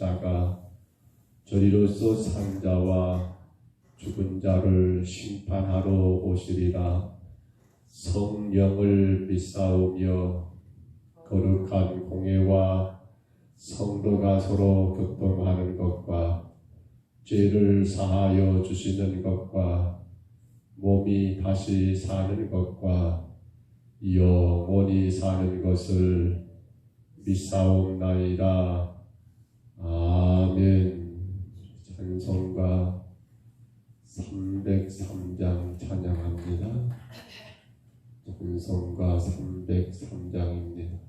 십자가 저리로서 산 자와 죽은 자를 심판하러 오시리라. 성령을 믿사오며 거룩한 공회와 성도가 서로 교통하는 것과 죄를 사하여 주시는 것과 몸이 다시 사는 것과 영원히 사는 것을 믿사옵나이다. 아멘. 찬송가 303장 찬양합니다. 찬송가 303장입니다.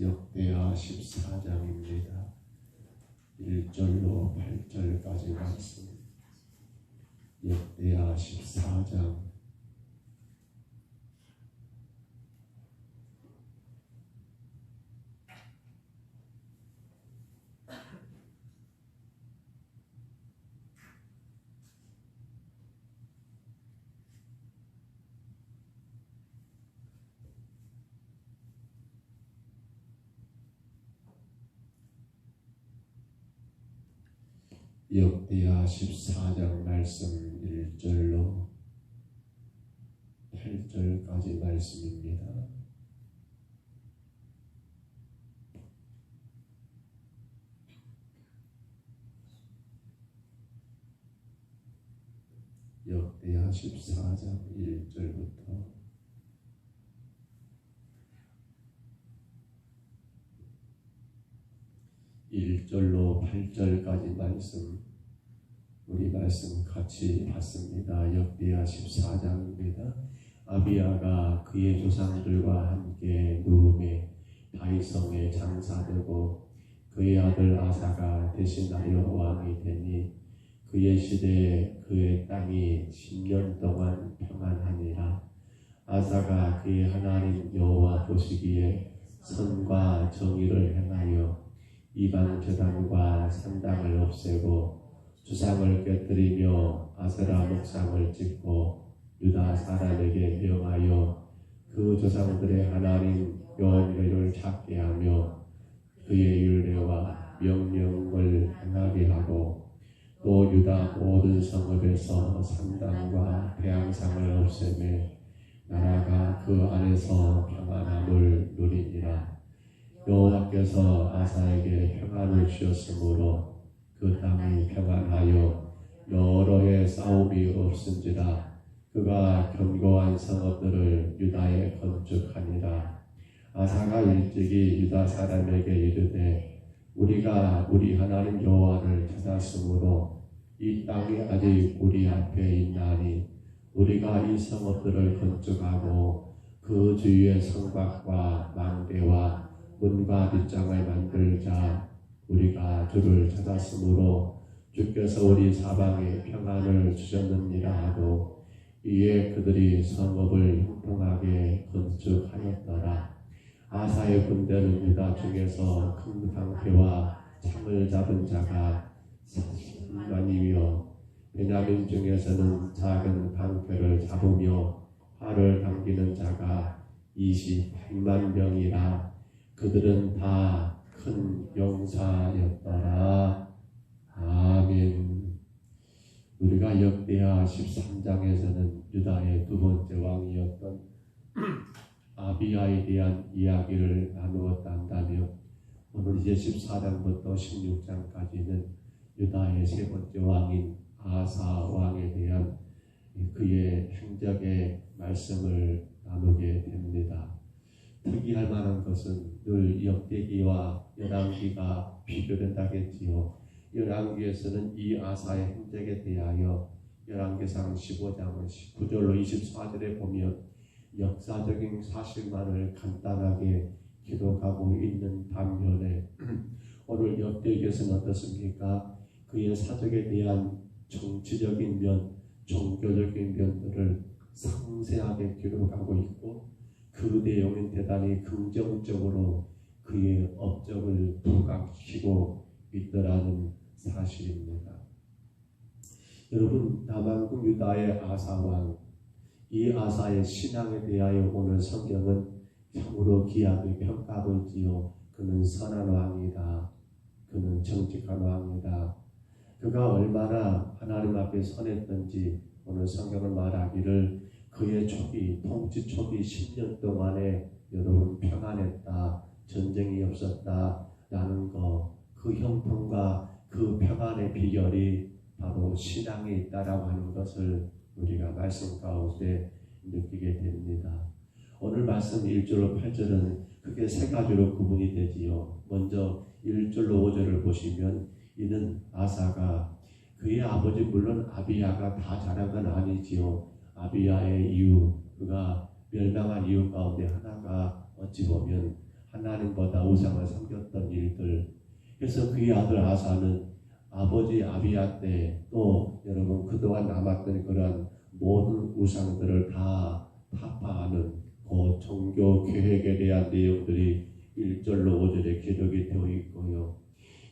역대하 14장입니다. 1절로 8절까지 말씀. 역대하 14장. 역대하 14장 말씀 1절로 8절까지 말씀입니다. 역대하 14장 1절부터 1절로 8절까지 말씀, 우리 말씀 같이 봤습니다. 역대하 14장입니다. 아비야가 그의 조상들과 함께 누움에 다윗성에 장사되고 그의 아들 아사가 대신하여 왕이 되니 그의 시대에 그의 땅이 10년 동안 평안하니라. 아사가 그의 하나님 여호와 보시기에 선과 정의를 행하여 이방 제단과 산당을 없애고 주상을 깨뜨리며 아세라 목상을 짓고 유다 사람에게 명하여 그 조상들의 하나님 여호와를 찾게 하며 그의 율례와 명령을 행하게 하고 또 유다 모든 성읍에서 산당과 태양상을 없애매 나라가 그 안에서 평안함을 누리니라. 여호와께서 아사에게 평안을 주셨으므로 그 땅이 평안하여 여러 해 싸움이 없은지라. 그가 견고한 성읍들을 유다에 건축하니라. 아사가 일찍이 유다 사람에게 이르되 우리가 우리 하나님 여호와를 찾았으므로 이 땅이 아직 우리 앞에 있나니 우리가 이 성읍들을 건축하고 그 주위의 성곽과 망대와 문과 빗장을 만들자. 우리가 주를 찾았으므로 주께서 우리 사방에 평안을 주셨느니라 하고 이에 그들이 성읍을 형통하게 건축하였더라. 아사의 군대는 유다 중에서 큰 방패와 창을 잡은 자가 40만이며 베냐민 중에서는 작은 방패를 잡으며 활을 당기는 자가 28만 명이라. 그들은 다 큰 용사였더라. 아멘. 우리가 역대하 13장에서는 유다의 두 번째 왕이었던 아비야에 대한 이야기를 나누었다 한다며 오늘 이제 14장부터 16장까지는 유다의 세 번째 왕인 아사 왕에 대한 그의 행적의 말씀을 나누게 됩니다. 특이할 만한 것은 늘 역대기와 열왕기가 비교된다겠지요. 열왕기에서는 이 아사의 행적에 대하여 열왕기상 15장 19절로 24절에 보면 역사적인 사실만을 간단하게 기록하고 있는 반면에 오늘 역대기에서는 어떻습니까? 그의 사적에 대한 정치적인 면, 종교적인 면들을 상세하게 기록하고 있고 그 내용은 대단히 긍정적으로 그의 업적을 부각시키고 있더라는 사실입니다. 여러분, 남왕국 유다의 아사왕, 이 아사의 신앙에 대하여 오늘 성경은 참으로 귀하게 평가하고 있지요. 그는 선한 왕이다. 그는 정직한 왕이다. 그가 얼마나 하나님 앞에 선했던지 오늘 성경은 말하기를 그의 통치 초기 10년 동안에 여러분 평안했다. 전쟁이 없었다. 라는 거, 그 형통과 그 평안의 비결이 바로 신앙에 있다라고 하는 것을 우리가 말씀 가운데 느끼게 됩니다. 오늘 말씀 1절로 8절은 크게 세 가지로 구분이 되지요. 먼저 1절로 5절을 보시면 이는 아사가 그의 아버지 물론 아비야가 다 잘한 건 아니지요. 아비야의 이유, 그가 멸망한 이유 가운데 하나가 어찌 보면 하나님보다 우상을 섬겼던 일들. 그래서 그의 아들 아사는 아버지 아비야 때 또 여러분 그동안 남았던 그런 모든 우상들을 다 타파하는 그 종교 계획에 대한 내용들이 1절로 5절에 기록이 되어 있고요.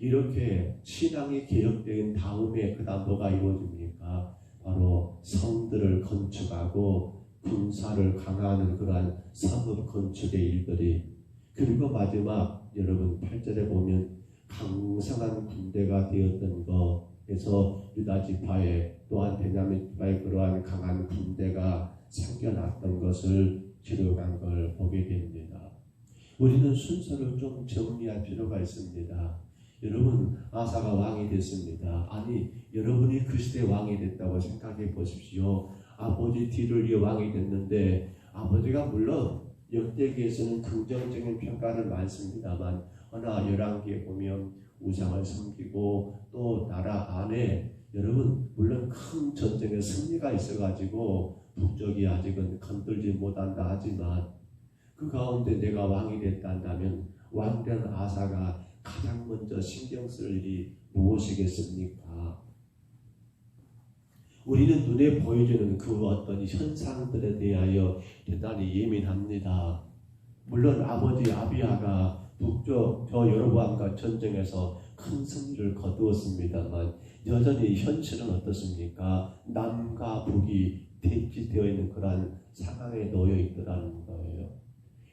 이렇게 신앙이 개혁된 다음에 그 다음 뭐가 이루어집니까? 바로 성들을 건축하고 군사를 강화하는 그러한 성읍 건축의 일들이, 그리고 마지막 여러분 8절에 보면 강성한 군대가 되었던 것에서 유다 지파에 또한 베냐민 지파에 그러한 강한 군대가 생겨났던 것을 기록한 걸 보게 됩니다. 우리는 순서를 좀 정리할 필요가 있습니다. 여러분, 아사가 왕이 됐습니다. 아니, 여러분이 그 시대 왕이 됐다고 생각해 보십시오. 아버지 뒤를 이어 왕이 됐는데, 아버지가 물론 역대기에서는 긍정적인 평가를 많습니다만, 허나 열왕기에 보면 우상을 섬기고 또 나라 안에 여러분 물론 큰 전쟁에 승리가 있어가지고 북쪽이 아직은 건들지 못한다 하지만 그 가운데 내가 왕이 됐다 한다면 왕된 아사가 가장 먼저 신경 쓸 일이 무엇이겠습니까? 우리는 눈에 보여주는 그 어떤 현상들에 대하여 대단히 예민합니다. 물론 아버지 아비야가 북쪽 저 여로보암과 전쟁에서 큰 승리를 거두었습니다만 여전히 현실은 어떻습니까? 남과 북이 대치되어 있는 그러한 상황에 놓여 있더라는 거예요.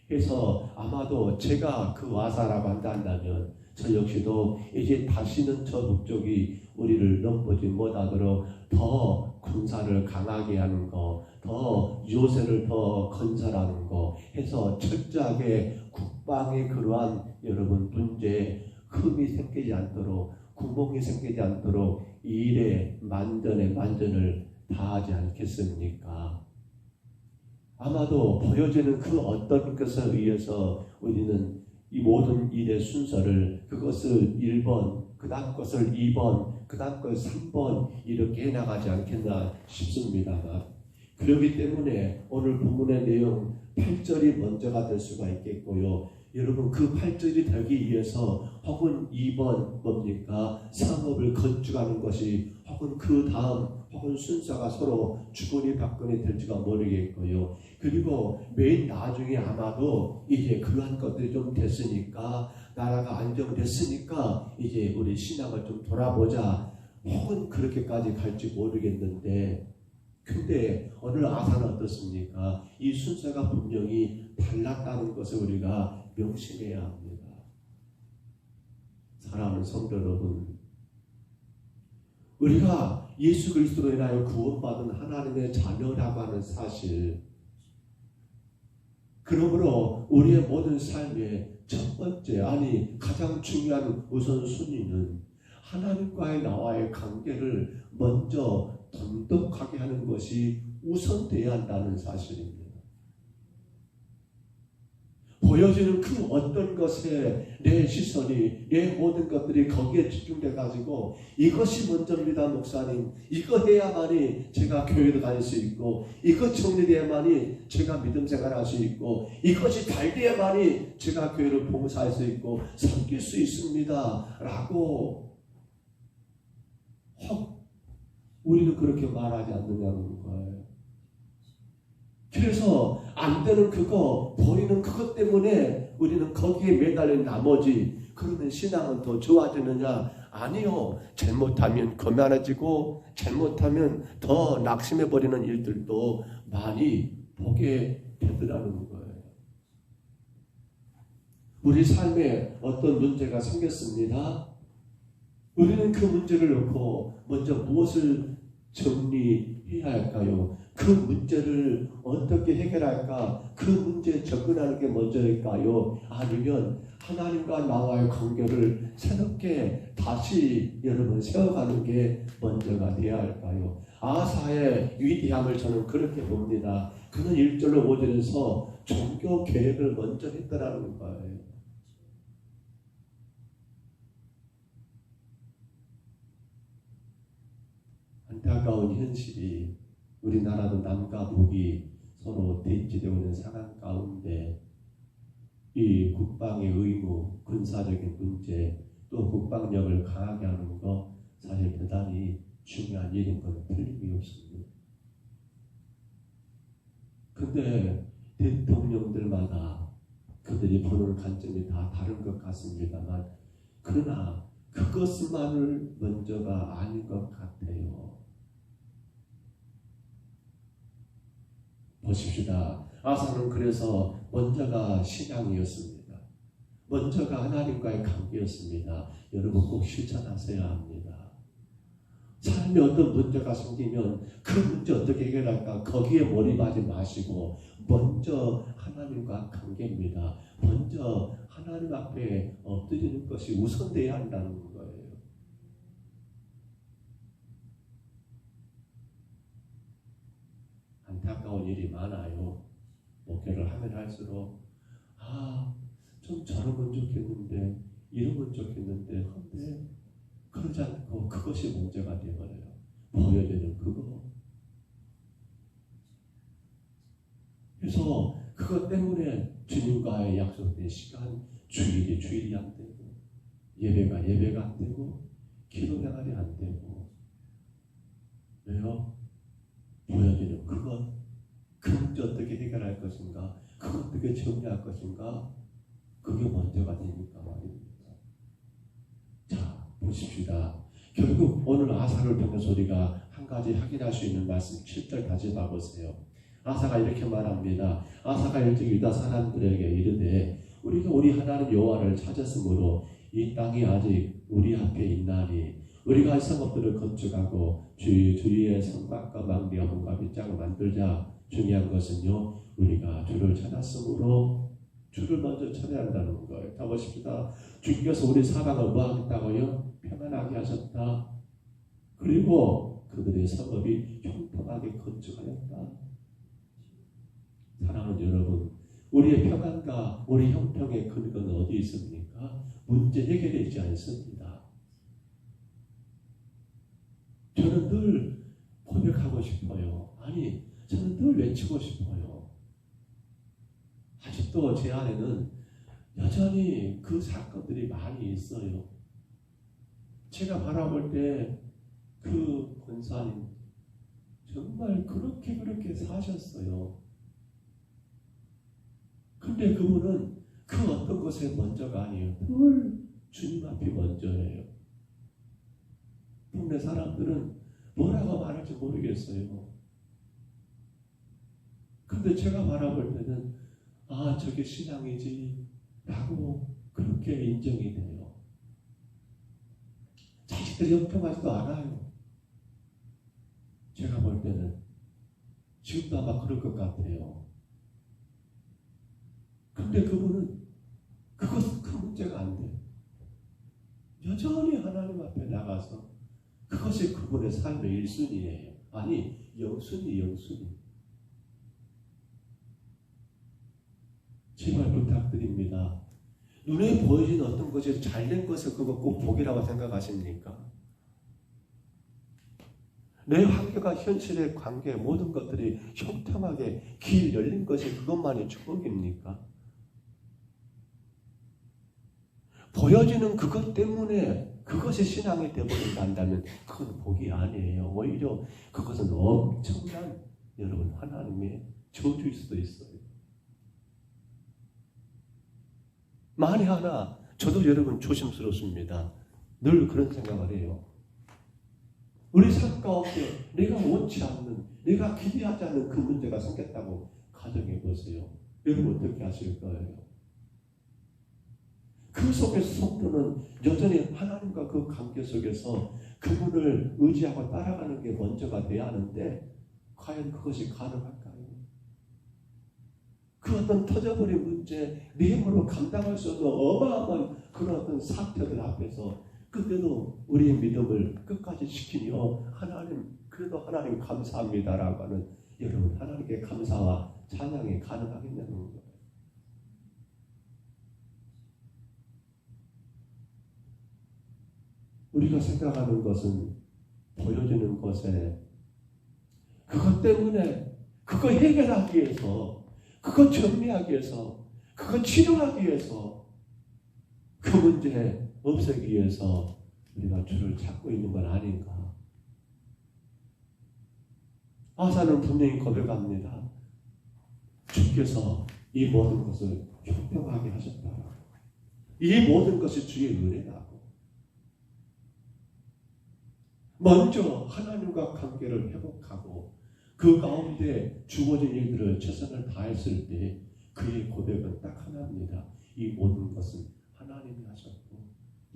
그래서 아마도 제가 그 아사라고 한다면 저 역시도 이제 다시는 저 북쪽이 우리를 넘보지 못하도록 더 군사를 강하게 하는 거, 더 요새를 더 건설하는 거 해서 철저하게 국방의 그러한 여러분 문제에 흠이 생기지 않도록, 구멍이 생기지 않도록 이 일에 만전에 만전을 다하지 않겠습니까? 아마도 보여지는 그 어떤 것에 의해서 우리는 이 모든 일의 순서를 그것을 1번, 그 다음 것을 2번, 그 다음 것을 3번 이렇게 해나가지 않겠나 싶습니다만, 그렇기 때문에 오늘 본문의 내용 8절이 먼저가 될 수가 있겠고요. 여러분 그 8절이 되기 위해서 혹은 2번 뭡니까? 상업을 건축하는 것이 혹은 그 다음 혹은 순서가 서로 주거니 받거니 될지가 모르겠고요. 그리고 맨 나중에 아마도 이제 그러한 것들이 좀 됐으니까, 나라가 안정됐으니까 이제 우리 신앙을 좀 돌아보자 혹은 그렇게까지 갈지 모르겠는데, 근데 오늘 아사는 어떻습니까? 이 순서가 분명히 달랐다는 것을 우리가 명심해야 합니다. 사랑하는 성도 여러분, 우리가 예수 그리스도로 인하여 구원받은 하나님의 자녀라고 하는 사실, 그러므로 우리의 모든 삶의 첫 번째, 아니 가장 중요한 우선순위는 하나님과의 나와의 관계를 먼저 돈독하게 하는 것이 우선되어야 한다는 사실입니다. 보여지는 그 어떤 것에 내 시선이, 내 모든 것들이 거기에 집중돼 가지고 이것이 먼저입니다 목사님, 이거 해야만이 제가 교회도 다닐 수 있고, 이것 정리돼야만이 제가 믿음 생활할 수 있고, 이것이 잘 돼야만이 제가 교회를 봉사할 수 있고 섬길 수 있습니다 라고 우리는 그렇게 말하지 않느냐는 거예요. 그래서 안 되는 그거, 보이는 그것 때문에 우리는 거기에 매달린 나머지, 그러면 신앙은 더 좋아지느냐? 아니요. 잘못하면 거만해지고 잘못하면 더 낙심해버리는 일들도 많이 보게 되더라는 거예요. 우리 삶에 어떤 문제가 생겼습니다. 우리는 그 문제를 놓고 먼저 무엇을 정리해야 할까요? 그 문제를 어떻게 해결할까? 그 문제에 접근하는 게 먼저일까요? 아니면 하나님과 나와의 관계를 새롭게 다시 여러분 세워가는 게 먼저가 되어야 할까요? 아사의 위대함을 저는 그렇게 봅니다. 그는 1절로 5절에서 종교 계획을 먼저 했더라는 거예요. 안타까운 현실이, 우리나라도 남과 북이 서로 대치되고 있는 상황 가운데 이 국방의 의무, 군사적인 문제, 또 국방력을 강하게 하는 것, 사실 대단히 중요한 일인 건 틀림이 없습니다. 근데 대통령들마다 그들이 보는 관점이 다 다른 것 같습니다만, 그러나 그것만을 먼저가 아닌 것 같아요. 보십시다. 아사는 그래서 먼저가 신앙이었습니다. 먼저가 하나님과의 관계였습니다. 여러분 꼭 실천하셔야 합니다. 삶에 어떤 문제가 생기면 그 문제 어떻게 해결할까? 거기에 몰입하지 마시고 먼저 하나님과 관계입니다. 먼저 하나님 앞에 엎드리는 것이 우선되어야 한다는 거예요. 안타까운 일이 많아요. 목회를 하면 할수록 좀 저러면 좋겠는데, 이러면 좋겠는데, 근데 그러지 않고 그것이 문제가 되어버려요. 보여지는 그거. 그래서 그것 때문에 주님과의 약속된 시간, 주일이 안 되고, 예배가 안 되고, 기도 생활이 안 되고. 왜요? 보여지는 그것, 그 문제 어떻게 해결할 것인가, 그것 어떻게 정리할 것인가, 그게 먼저가 되니까 말입니다. 자, 보십시다. 결국 오늘 아사를 통해서 우리가 한 한 가지 확인할 수 있는 말씀 7절 다시 봐보세요. 아사가 이렇게 말합니다. 아사가 일찍 유다 사람들에게 이르되 우리가 우리 하나님 여호와를 찾았으므로 이 땅이 아직 우리 앞에 있나니 우리가 성읍들을 건축하고 주위에 성막과 망대와 문과 빗장을 만들자. 중요한 것은요, 우리가 주를 찾았으므로 주를 먼저 찾아야 한다는 거예요. 다 보십시다. 주께서 우리 사랑을 뭐 하겠다고요? 평안하게 하셨다. 그리고 그들의 성읍이 형통하게 건축하였다. 사랑하는 여러분, 우리의 평안과 우리 형통의 근거는 어디 있습니까? 문제 해결되지 않습니다. 저는 늘 고백하고 싶어요. 아니, 저는 늘 외치고 싶어요. 아직도 제 안에는 여전히 그 사건들이 많이 있어요. 제가 바라볼 때 그 권사님 정말 그렇게 사셨어요. 근데 그분은 그 어떤 것에 먼저가 아니에요. 늘 주님 앞이 먼저예요. 동네 사람들은 뭐라고 말할지 모르겠어요. 근데 제가 바라볼 때는 아, 저게 신앙이지 라고 그렇게 인정이 돼요. 자식들이 형통하지도 않아요. 제가 볼 때는 지금도 아마 그럴 것 같아요. 근데 그분은 그것은 큰 문제가 안 돼요. 여전히 하나님 앞에 나가서 그것이 그분의 삶의 1순위예요. 아니, 영순위. 제발 부탁드립니다. 눈에 보이는 어떤 것이 잘된 것을 그거 꼭 복이라고 생각하십니까? 내 환경과 현실의 관계 모든 것들이 형통하게 길 열린 것이 그것만이 축복입니까? 보여지는 그것 때문에 그것이 신앙이 되어버린다 한다면 그건 복이 아니에요. 오히려 그것은 엄청난 여러분 하나님의 저주일 수도 있어요. 만에 하나 저도 여러분 조심스럽습니다. 늘 그런 생각을 해요. 우리 삶 가운데 내가 원치 않는, 내가 기대하지 않는 그 문제가 생겼다고 가정해 보세요. 여러분 어떻게 하실 거예요? 그 속에서 성도는 여전히 하나님과 그 관계 속에서 그분을 의지하고 따라가는 게 먼저가 돼야 하는데 과연 그것이 가능할까요? 그 어떤 터져버린 문제, 내 힘으로 감당할 수 없는 어마어마한 그런 어떤 사태들 앞에서 그때도 우리의 믿음을 끝까지 지키며 하나님, 그래도 하나님 감사합니다라고 하는 여러분 하나님께 감사와 찬양이 가능하겠냐는 거예요. 우리가 생각하는 것은 보여지는 것에 그것 때문에 그거 해결하기 위해서 그거 정리하기 위해서 그거 치료하기 위해서 그 문제 없애기 위해서 우리가 주를 찾고 있는 건 아닌가. 아사는 분명히 고백합니다. 주께서 이 모든 것을 형통하게 하셨다. 이 모든 것이 주의 은혜라고. 먼저 하나님과 관계를 회복하고 그 가운데 주어진 일들을 최선을 다했을 때 그의 고백은 딱 하나입니다. 이 모든 것은 하나님이 하셨고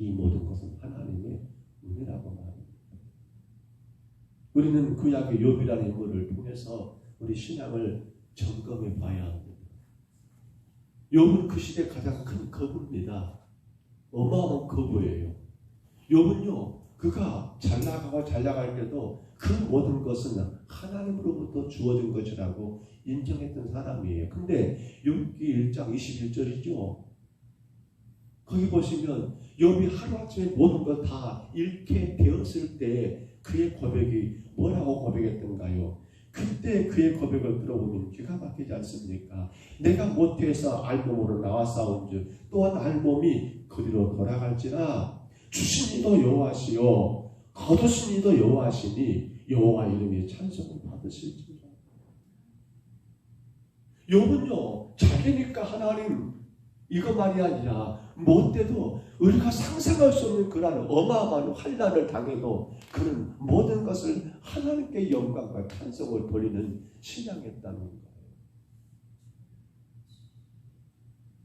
이 모든 것은 하나님의 은혜라고 말합니다. 우리는 구약의 욥이라는 인물을 통해서 우리 신앙을 점검해 봐야 합니다. 욥은 그 시대 가장 큰 거부입니다. 어마어마한 거부예요. 욥은요, 그가 잘 나갈 때도 그 모든 것은 하나님으로부터 주어진 것이라고 인정했던 사람이에요. 근데 욥기 1장 21절이죠. 거기 보시면 욥이 하루아침에 모든 것 다 잃게 되었을 때 그의 고백이 뭐라고 고백했던가요? 그때 그의 고백을 들어보면 기가 막히지 않습니까? 내가 모태에서 알몸으로 나왔사온즉 또한 알몸이 그리로 돌아갈지라 주신 이도 여호와시요 거두신 이도 여호와시니 여호와 이름이 찬송을 받으실지라. 욥은요, 자기니까 하나님 이것만이 아니라 못돼도 우리가 상상할 수 없는 그런 어마어마한 환난을 당해도 그는 모든 것을 하나님께 영광과 찬송을 돌리는 신앙이었다는 거예요.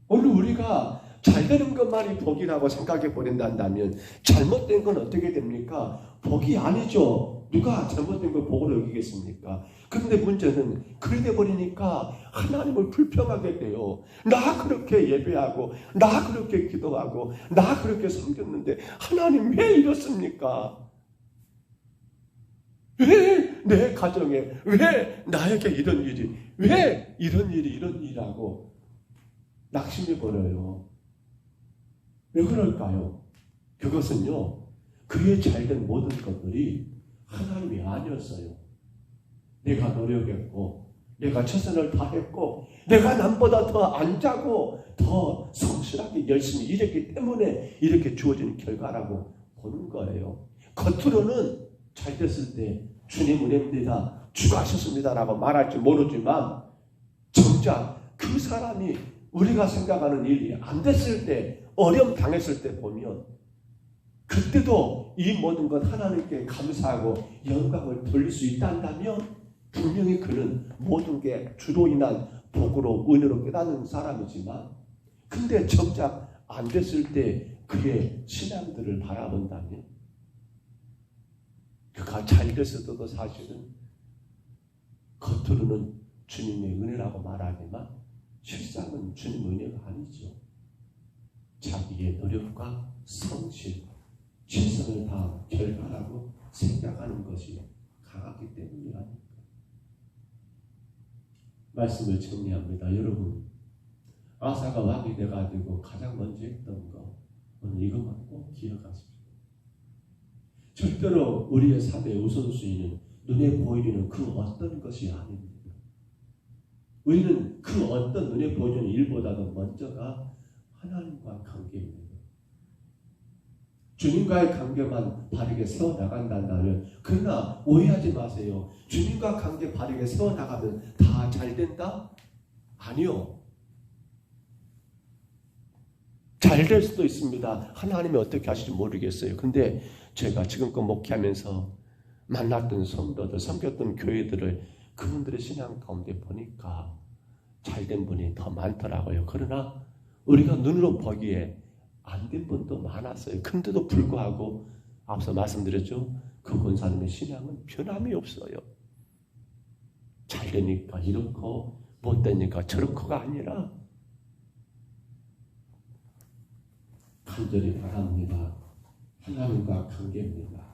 오늘 우리가 잘 되는 것만이 복이라고 생각해 버린다면 잘못된 건 어떻게 됩니까? 복이 아니죠. 누가 잘못된 걸 복으로 여기겠습니까? 그런데 문제는 그래 버리니까 하나님을 불평하게 돼요. 나 그렇게 예배하고 나 그렇게 기도하고 나 그렇게 섬겼는데 하나님 왜 이렇습니까? 왜 내 가정에 왜 나에게 이런 일이 왜 이런 일이라고 낙심해 버려요. 왜 그럴까요? 그것은요, 그의 잘된 모든 것들이 하나님이 아니었어요. 내가 노력했고, 내가 최선을 다했고, 내가 남보다 더 안 자고, 더 성실하게 열심히 일했기 때문에 이렇게 주어진 결과라고 보는 거예요. 겉으로는 잘 됐을 때 주님 은혜입니다, 수고하셨습니다라고 말할지 모르지만 정작 그 사람이 우리가 생각하는 일이 안 됐을 때, 어려움 당했을 때 보면 그때도 이 모든 것 하나님께 감사하고 영광을 돌릴 수 있다면 분명히 그는 모든 게 주로 인한 복으로 은혜로 깨닫는 사람이지만, 근데 정작 안 됐을 때 그의 신앙들을 바라본다면 그가 잘 됐어도 사실은 겉으로는 주님의 은혜라고 말하지만 실상은 주님의 은혜가 아니죠. 자기의 노력과 성실, 최선을 다한 결과라고 생각하는 것이 강하기 때문이라니까. 말씀을 정리합니다. 여러분, 아사가 왕이 돼가지고 가장 먼저 했던 거, 오늘 이것만 꼭 기억하십시오. 절대로 우리의 삶의 우선순위는 눈에 보이는 그 어떤 것이 아닙니다. 우리는 그 어떤 눈에 보이는 일보다도 먼저가 하나님과 관계입니다. 주님과의 관계만 바르게 세워나간다면, 그러나 오해하지 마세요. 주님과 관계 바르게 세워나가면 다 잘 된다? 아니요. 잘 될 수도 있습니다. 하나님이 어떻게 하실지 모르겠어요. 근데 제가 지금껏 목회하면서 만났던 성도들, 섬겼던 교회들을 그분들의 신앙 가운데 보니까 잘된 분이 더 많더라고요. 그러나 우리가 눈으로 보기에 안 된 분도 많았어요. 근데도 불구하고 앞서 말씀드렸죠. 그 권사님의 신앙은 변함이 없어요. 잘 되니까 이렇고 못 되니까 저렇고가 아니라 간절히 바랍니다. 하나님과 관계입니다.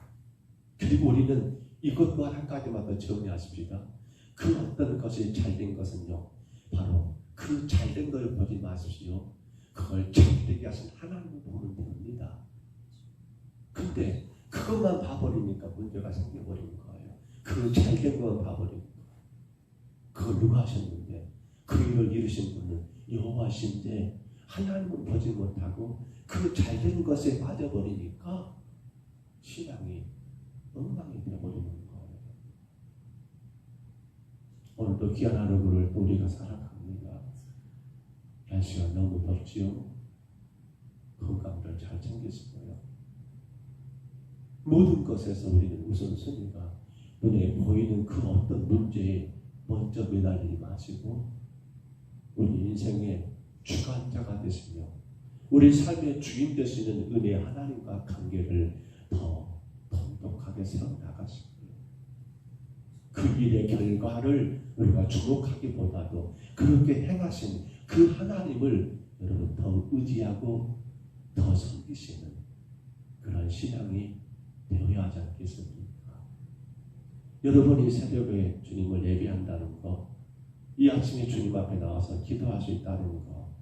그리고 우리는 이것만 한 가지만 더 정리하십시다. 그 어떤 것이 잘된 것은요, 바로 그 잘된 걸 보지 마십시오. 그걸 잘되게 하신 하나님을 보면 됩니다. 근데 그것만 봐버리니까 문제가 생겨버리는 거예요. 그 잘된 것만 봐버리니까. 그걸 누가 하셨는데, 그 일을 이루신 분은 여호와신데 하나님은 보지 못하고 그 잘된 것에 빠져버리니까 신앙이 엉망이 되어버리는 거예요. 오늘도 귀한 하루를 우리가 살아갑니다. 날씨가 너무 덥지요. 건강을 잘 챙기시고요. 모든 것에서 우리는 우선순위가 눈에 보이는 그 어떤 문제에 먼저 매달리지 마시고 우리 인생의 주관자가 되시며 우리 삶의 주인 되시는 은혜 하나님과 관계를 더 돈독하게 세워나가시고요. 그 일의 결과를 우리가 주목하기보다도 그렇게 행하신 그 하나님을 여러분 더 의지하고 더 섬기시는 그런 신앙이 되어야 하지 않겠습니까? 여러분이 새벽에 주님을 예배한다는 것, 이 아침에 주님 앞에 나와서 기도할 수 있다는 것,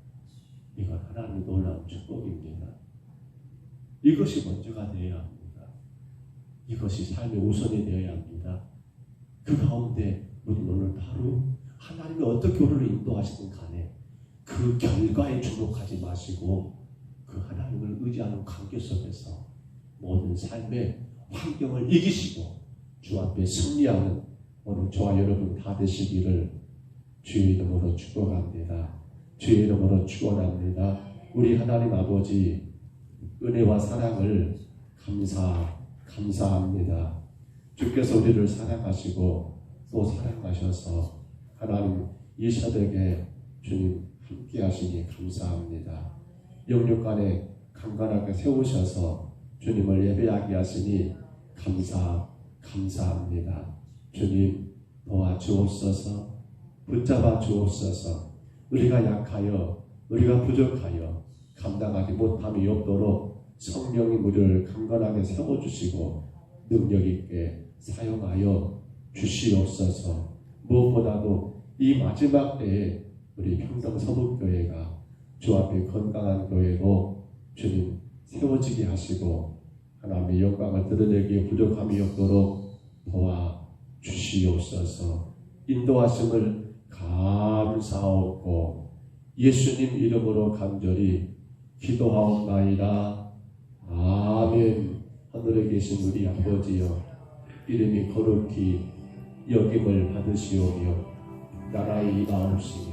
이건 하나님의 놀라운 축복입니다. 이것이 먼저가 되어야 합니다. 이것이 삶의 우선이 되어야 합니다. 그 가운데 우리는 오늘 하루 하나님이 어떻게 우리를 인도하시든 간에 그 결과에 주목하지 마시고 그 하나님을 의지하는 관계 속에서 모든 삶의 환경을 이기시고 주 앞에 승리하는 오늘 저와 여러분 다 되시기를 주의 이름으로 축복합니다. 주의 이름으로 축원합니다. 우리 하나님 아버지 은혜와 사랑을 감사합니다. 주께서 우리를 사랑하시고 또 사랑하셔서 하나님 이 새벽에 주님 함께 하시니 감사합니다. 영육간에 강건하게 세우셔서 주님을 예배하게 하시니 감사합니다. 주님 도와주옵소서, 붙잡아 주옵소서. 우리가 약하여 우리가 부족하여 감당하지 못함이 없도록 성령이 우리를 강건하게 세워주시고 능력 있게 사용하여 주시옵소서. 무엇보다도 이 마지막 때에 우리 평동서북교회가 주 앞에 건강한 교회로 주님 세워지게 하시고 하나님의 영광을 드러내기에 부족함이 없도록 도와주시옵소서. 인도하심을 감사하옵고 예수님 이름으로 간절히 기도하옵나이다. 아멘. 하늘에 계신 우리 아버지여, 이름이 거룩히 여김을 받으시오며 나라의 임하옵시며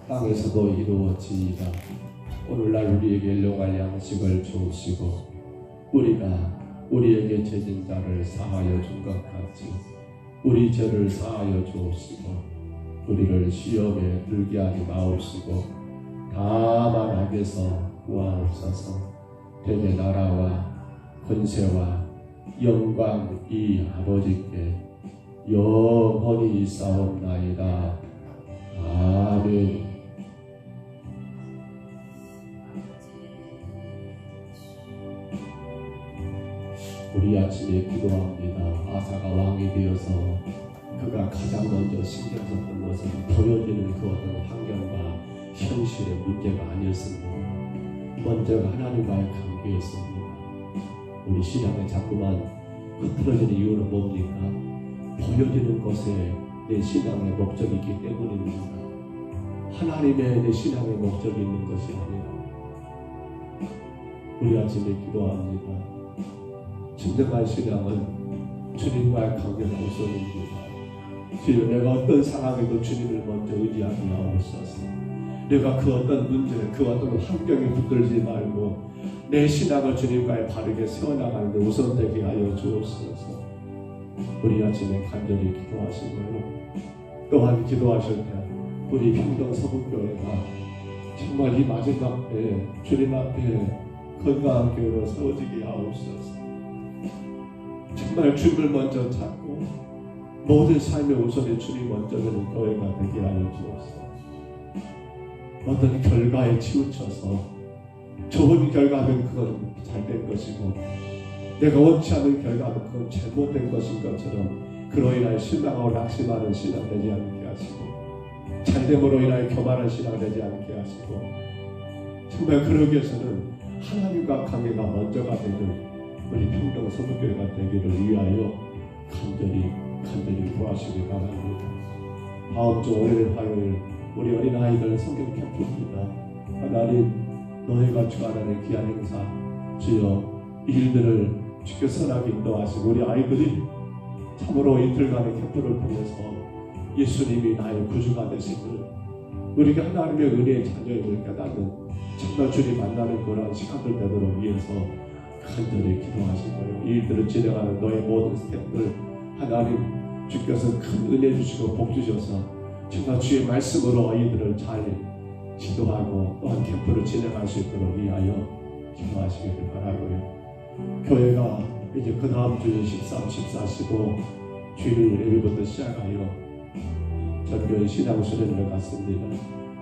땅에서도 이루어지이다. 오늘날 우리에게 일용할 양식을 주옵시고 우리가 우리에게 죄진 자를 사하여 준 것 같이 우리 죄를 사하여 주옵시고 우리를 시험에 들게 하지 마옵시고 다만 악에서 구하옵소서. 대대 나라와 권세와 영광이 아버지께 영원히 있사옵나이다. 아멘. 우리 아침에 기도합니다. 아사가 왕이 되어서 그가 가장 먼저 신경 썼던 것은 보여지는 그 어떤 환경과 현실의 문제가 아니었습니다. 먼저 하나님과의 관계였습니다. 우리 신앙에 자꾸만 흐트러지는 이유는 뭡니까? 보여지는 것에 내 신앙의 목적이 있기 때문입니다. 하나님의 내 신앙의 목적이 있는 것이 아니라 우리 아침에 기도합니다. 진정한 신앙은 주님과의 관계가 우선입니다. 주여, 내가 어떤 상황에도 주님을 먼저 의지하게 하옵소서. 내가 그 어떤 문제, 그 어떤 환경에 붙들지 말고 내 신앙을 주님과의 바르게 세워나가는 데 우선되게 하여 주옵소서. 우리 아침에 간절히 기도하시고요. 또한 기도하실 때 우리 평동서북교회가 정말 이 마지막 때 주님 앞에 건강한 교회로 세워지게 하옵소서. 정말 주님을 먼저 찾고 모든 삶의 우선이 주님 먼저 되는 교회가 되게 하여 주옵소서. 어떤 결과에 치우쳐서 좋은 결과는 그건 잘된 것이고 내가 원치 않는 결과는 그건 잘못된 것인 것처럼 그로 인하여 실망하고 낙심하는 신앙 되지 않게 하시고 잘됨으로 인하여 교만한 신앙 되지 않게 하시고 정말 그러기 위해서는 하나님과 관계가 먼저가 되는 우리 평동서북교회가 되기를 위하여 간절히 구하시기 바랍니다. 다음 주 월요일 화요일 우리 어린아이들 성경 캠프입니다. 하나님 너희가 주관하는 귀한 행사 주여 이 일들을 주께 선하게 인도하시고 우리 아이들이 참으로 이틀간의 캠프를 통해서 예수님이 나의 구주가 되심을 우리가 하나님의 은혜의 자녀임을 깨닫는 정말 주님 만나는 그런 시간들 되도록 위해서 간절히 기도하시고요. 이 일들을 진행하는 너의 모든 스태프들 하나님 주께서 큰 은혜 주시고 복 주셔서 정말 주의 말씀으로 아이들을 잘 지도하고 또한 캠프를 진행할 수 있도록 위하여 기도하시기를 바라고요. 교회가 이제 그 다음 주에 13, 14, 15 주일 예배부터 시작하여 전교의 신앙수련을 갖습니다.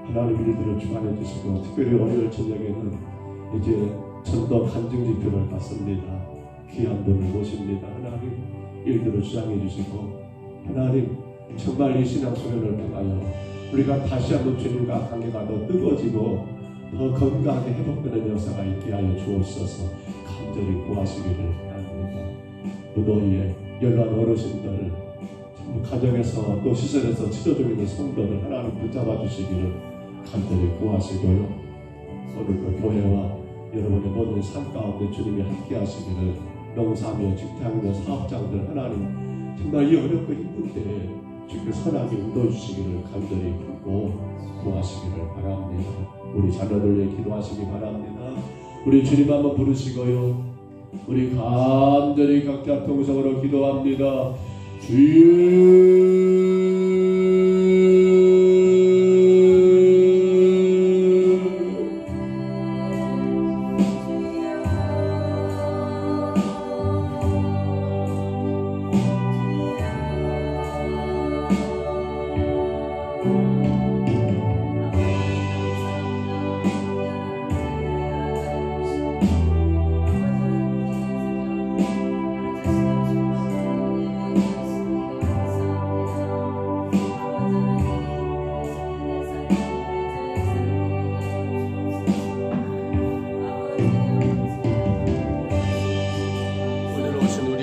하나님 일들을 주관해 주시고 특별히 월요일 저녁에는 이제 전도 간증 집회를 갖습니다. 귀한 분을 모십니다. 하나님 일들을 주장해 주시고 하나님 정말 이 신앙수련을 통하여 우리가 다시 한번 주님과 관계가 더 뜨거워지고 더 건강하게 회복되는 역사가 있게 하여 주옵소서. 간절히 구하시기를 바랍니다. 무더위에 연로한 어르신들 가정에서 또 시설에서 치료 중인 성도들 하나님 붙잡아 주시기를 간절히 구하시고요. 오늘도 교회와 여러분의 모든 삶 가운데 주님이 함께 하시기를 농사며 직장이며 사업장들 하나님 정말 이 어렵고 힘든 때에 주께 선하게 인도해주시기를 간절히 붓고 구하시기를 바랍니다. 우리 자녀들을 기도하시기 바랍니다. 우리 주님 한번 부르시고요, 우리 간절히 각자 통성으로 기도합니다. 주여.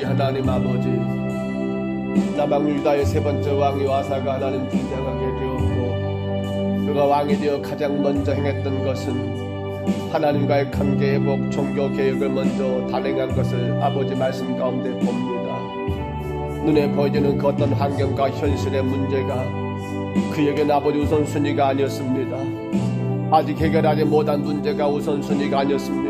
하나님 아버지, 남방 유다의 세 번째 왕 요아사가 하나님 등장하게 되었고, 그가 왕이 되어 가장 먼저 행했던 것은 하나님과의 관계 회복, 종교 개혁을 먼저 단행한 것을 아버지 말씀 가운데 봅니다. 눈에 보이지는 그 어떤 환경과 현실의 문제가 그에게는 아버지 우선순위가 아니었습니다. 아직 해결하지 못한 문제가 우선순위가 아니었습니다.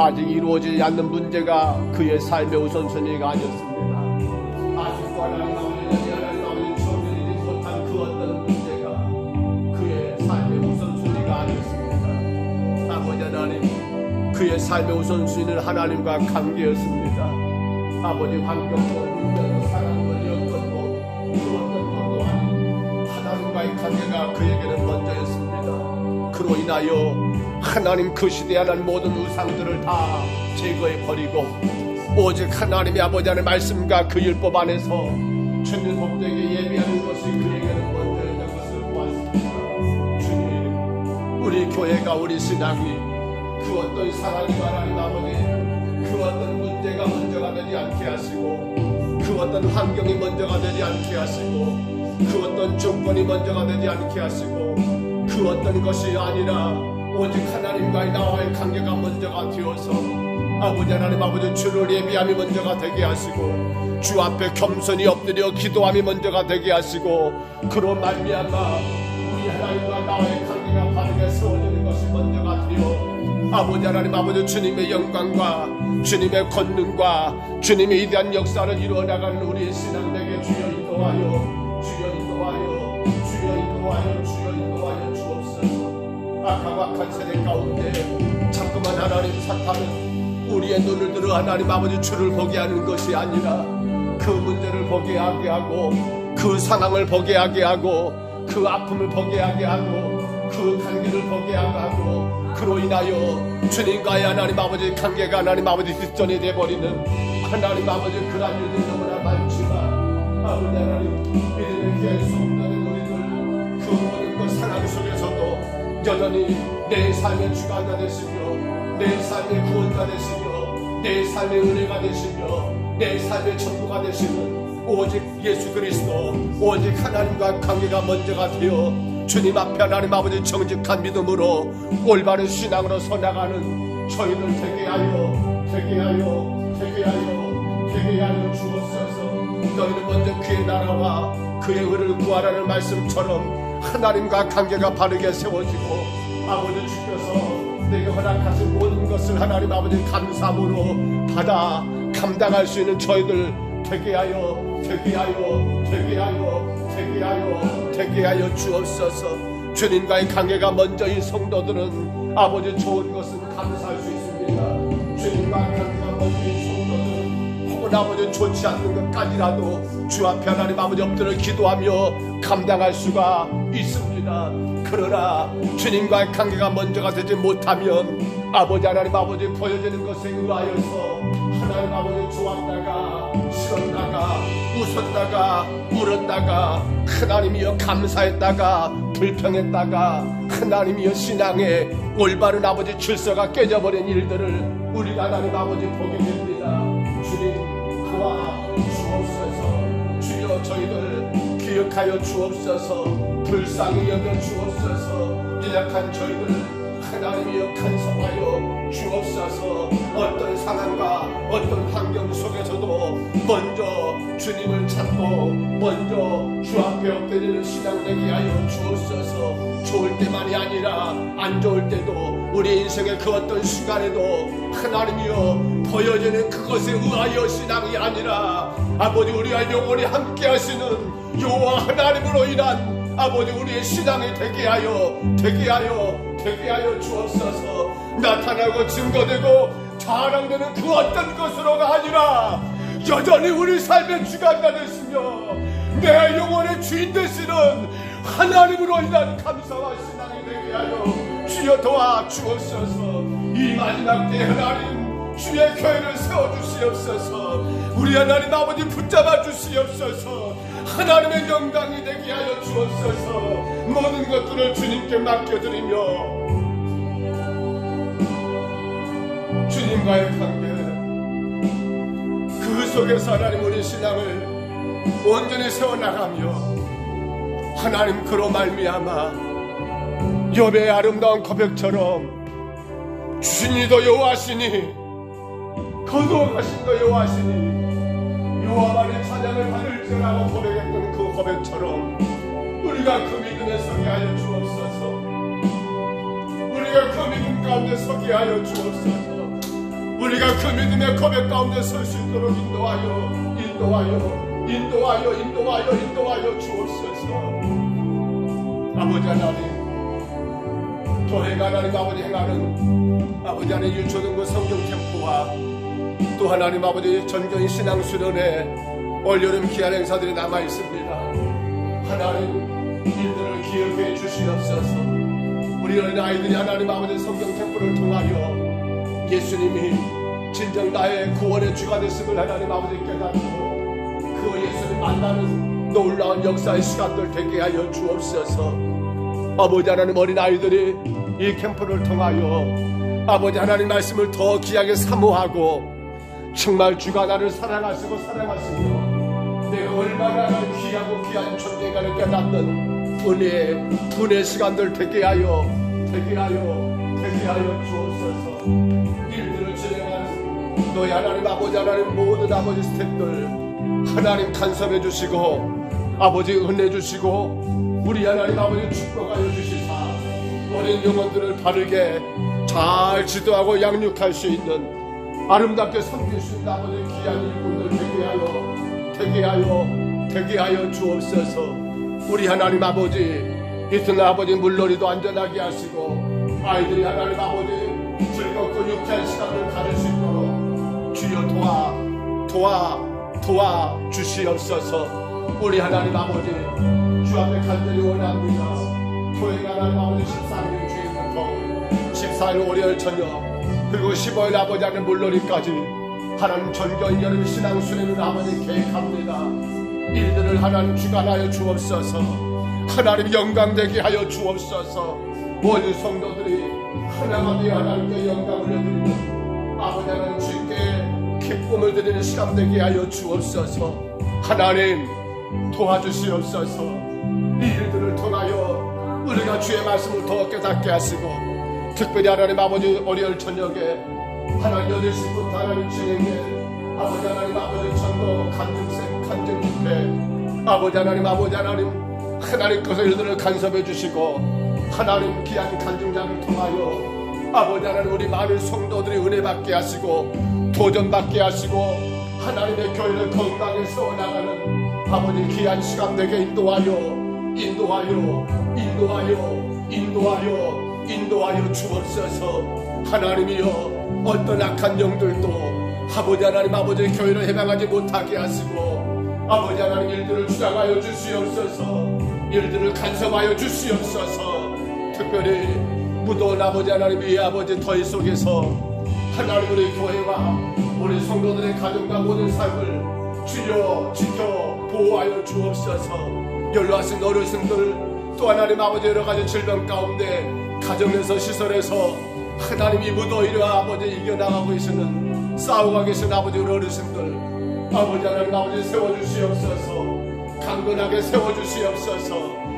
아직 이루어지지 않는 문제가 그의 삶의 우선순위가 아니었습니다. 아직도 하나님 아버지 처리하지 못한 그 어떤 문제가 그의 삶의 우선순위가 아니었습니다. 아버지 하나님, 그의 삶의 우선순위는 하나님과 관계였습니다. 아버지 환경도 문제도 사랑도 여건도 그 어떤 것도 아닌 하나님과의 관계가 그에게는 먼저였습니다. 그로 인하여 하나님 그 시대에 하나님 모든 우상들을 다 제거해 버리고 오직 하나님의 아버지 하나님의 말씀과 그 율법 안에서 주님 복되게 예비하는 것이 그에게는 먼저였던 것을 보았습니다. 주님, 우리 교회가, 우리 신앙이 그 어떤 사랑이 하나님 아버지, 그 어떤 문제가 먼저가 되지 않게 하시고, 그 어떤 환경이 먼저가 되지 않게 하시고, 그 어떤 조건이 먼저가 되지 않게 하시고, 그 어떤 것이 아니라 오직 하나님과의 나와의 관계가 먼저가 되어서 아버지 하나님 아버지 주를 예비함이 먼저가 되게 하시고, 주 앞에 겸손히 엎드려 기도함이 먼저가 되게 하시고, 그로 말미암아 우리 하나님과 나와의 관계가 바르게 세워지는 것이 먼저가 되어 아버지 하나님 아버지 주님의 영광과 주님의 권능과 주님의 위대한 역사를 이루어나가는 우리의 신앙에게 주여 인도하여, 주여 인도하여, 주여 인도하여, 주여 인도하여 주옵소서. 악한 세대 가운데 자꾸만 하나님 사탄은 우리의 눈을 들어 하나님 아버지 주를 보게 하는 것이 아니라 그 문제를 보게 하게 하고, 그 상황을 보게 하게 하고, 그 아픔을 보게 하게 하고, 그 관계를 보게 하게 하고, 그로 인하여 주님과의 하나님 아버지 관계가 하나님 아버지 뒷전이 되어버리는 하나님 아버지 그런 일들이 너무나 많지만, 아버지 하나님 믿음의 귀한 성도된 우리들 그 모든 것 상황 속에서도 여전히 내 삶의 주관자 되시며, 내 삶의 구원자 되시며, 내 삶의 은혜가 되시며, 내 삶의 전부가 되시는 오직 예수 그리스도, 오직 하나님과 관계가 먼저가 되어 주님 앞에 하나님 아버지 정직한 믿음으로 올바른 신앙으로 서나가는 저희들 되게 하여, 되게 하여, 되게 하여, 되게 하여 주옵소서. 너희는 먼저 그의 나라와 그의 의를 구하라는 말씀처럼 하나님과 관계가 바르게 세워지고, 아버지 주께서 내게 허락하신 모든 것을 하나님 아버지 감사함으로 받아 감당할 수 있는 저희들 되게 하여, 되게 하여, 되게 하여, 되게 하여, 되게 하여 주옵소서. 주님과의 관계가 먼저인 성도들은 아버지 좋은 것은 감사할 수 있습니다. 주님과의 관계가 먼저인 성도들은 혹은 아버지 좋지 않는 것까지라도 주 앞에 하나님 아버지 엎드려 기도하며 감당할 수가 있습니다. 그러나 주님과의 관계가 먼저가 되지 못하면 아버지 하나님 아버지 보여지는 것에 의하여서 하나님 아버지 좋았다가 싫었다가 웃었다가 울었다가 하나님이여 감사했다가 불평했다가 하나님이여 신앙의 올바른 아버지 질서가 깨져버린 일들을 우리가 하나님 아버지 보게 됩니다. 주님 그와 주옵소서. 주여 저희들 기억하여 주옵소서. 불쌍히 여겨 주옵소서. 연약한 저희들 하나님이여 간섭하여 주옵소서. 어떤 상황과 어떤 환경 속에서도 먼저 주님을 찾고 먼저 주 앞에 엎드리는 신앙 되게 하여 주옵소서. 좋을 때만이 아니라 안 좋을 때도 우리 인생의 그 어떤 순간에도 하나님이여 보여지는 그것에 의하여 신앙이 아니라 아버지 우리와 영원히 함께 하시는 여호와 하나님으로 인한 아버지 우리의 신앙이 되게 하여 주옵소서. 나타나고 증거되고 자랑되는 그 어떤 것으로가 아니라 여전히 우리 삶의 주관자 되시며 내 영혼의 주인 되시는 하나님으로 인한 감사와 신앙이 되게 하여 주여 도와주옵소서. 이 마지막 때 하나님 주의 교회를 세워주시옵소서. 우리 하나님 아버지 붙잡아 주시옵소서. 하나님의 영광이 되게 하여 주옵소서. 모든 것들을 주님께 맡겨드리며 주님과의 관계 그 속에서 하나님 우리 신앙을 온전히 세워나가며 하나님 그로 말미암아 욥의 아름다운 고백처럼 주님도 여호와시니 거룩하신도 여호와시니 여호와만의 찬양을 받을지라고 고백했던 그 고백처럼 우리가 그 믿음에 서게 하여 주옵소서. 우리가 그 믿음 가운데 서게 하여 주옵소서. 우리가 그 믿음의 고백 가운데 설 수 있도록 인도하여 주옵소서. 아버지 하나님, 교회가 하나님 아버지 행하는 아버지 하나님 유초등부 성경 캠프와 또 하나님 아버지 전교인 신앙 수련회 올여름 기한 행사들이 남아 있습니다. 하나님 이들을 기억해 주시옵소서. 우리 어린 아이들이 하나님 아버지 성경 캠프를 통하여 예수님이 진정 나의 구원의 주가 되심을 하나님 아버지 깨닫고 그 예수님 만나는 놀라운 역사의 시간들 되게 하여 주옵소서. 아버지 하나님 어린 아이들이 이 캠프를 통하여 아버지 하나님 말씀을 더 귀하게 사모하고 정말 주가 나를 사랑하시며 내가 얼마나 귀하고 귀한 존재인가를 깨닫는 은혜의 시간들 되게 하여 주옵소서. 일들을 진행하는 너희 하나님 아버지 하나님 모든 아버지 스태프들 하나님 간섭해 주시고 아버지 은혜 주시고 우리 하나님 아버지 축복하여 주시사 어린 영혼들을 바르게 잘 지도하고 양육할 수 있는 아름답게 섬길 수 있는 아버지 귀한 일꾼들 되게 하여 주옵소서. 우리 하나님 아버지 이튿날 아버지 물놀이도 안전하게 하시고 아이들이 하나님 아버지 즐겁고 유쾌한 시간을 가질 수 있도록 주여 도와 주시옵소서. 우리 하나님 아버지 주 앞에 간절히 원합니다. 교회가 하나님 아버지 13일 주일부터 14일 월요일 저녁 그리고 15일 아버지 하나님 물놀이까지 하나님 전교인 여름 신앙 수련을 아버지 계획합니다. 일들을 하나님 주관하여 주옵소서. 하나님 영광되게 하여 주옵소서. 모든 성도들이 하나가 되어 하나님께 영광을 올려드리는 아버지 하나님 주께 기쁨을 드리는 시간 되게 하여 주옵소서. 하나님 도와주시옵소서. 이 일들을 통하여 우리가 주의 말씀을 더 깨닫게 하시고 특별히 하나님 아버지 월요일 저녁에 하나님 8시부터 하나님 진행해 아버지 하나님 아버지 전도 간증 집회 아버지 하나님 하나님 것을 일들을 간섭해 주시고 하나님 귀한 간증자를 통하여 아버지 하나님 우리 많은 성도들이 은혜 받게 하시고 도전 받게 하시고 하나님의 교회를 건강하게 세워나가는 아버지 귀한 시간 되게 인도하여 주옵소서. 하나님이여 어떤 악한 영들도 아버지 하나님 아버지의 교회를 해방하지 못하게 하시고 아버지 하나님 일들을 주장하여 주시옵소서. 일들을 간섭하여 주시옵소서. 특별히 무더운 아버지 하나님 이 아버지 더위 속에서 하나님 우리 교회와 우리 성도들의 가정과 모든 삶을 주여 지켜 보호하여 주옵소서. 연로하신 어르신들 또 하나님 아버지 여러가지 질병 가운데 가정에서 시설에서 하나님이 무더위를 아버지 이겨나가고 계시는 싸우고 계신 아버지 어르신들 아버지 하나님 아버지 세워주시옵소서. 강건하게 세워주시옵소서.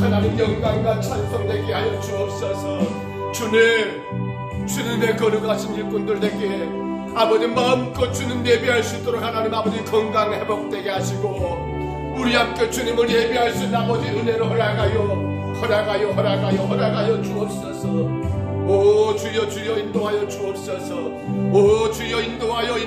하나님 영광과 찬송되게 하여 주옵소서. 주님의 거룩하신 일꾼들 되게 아버지 마음껏 주님 예배할 수 있도록 하나님 아버지 건강 회복되게 하시고 우리 함께 주님을 예배할 수 있는 아버지 은혜를 허락하여 주옵소서. 오 주여 인도하여 주옵소서. 오 주여 인도하여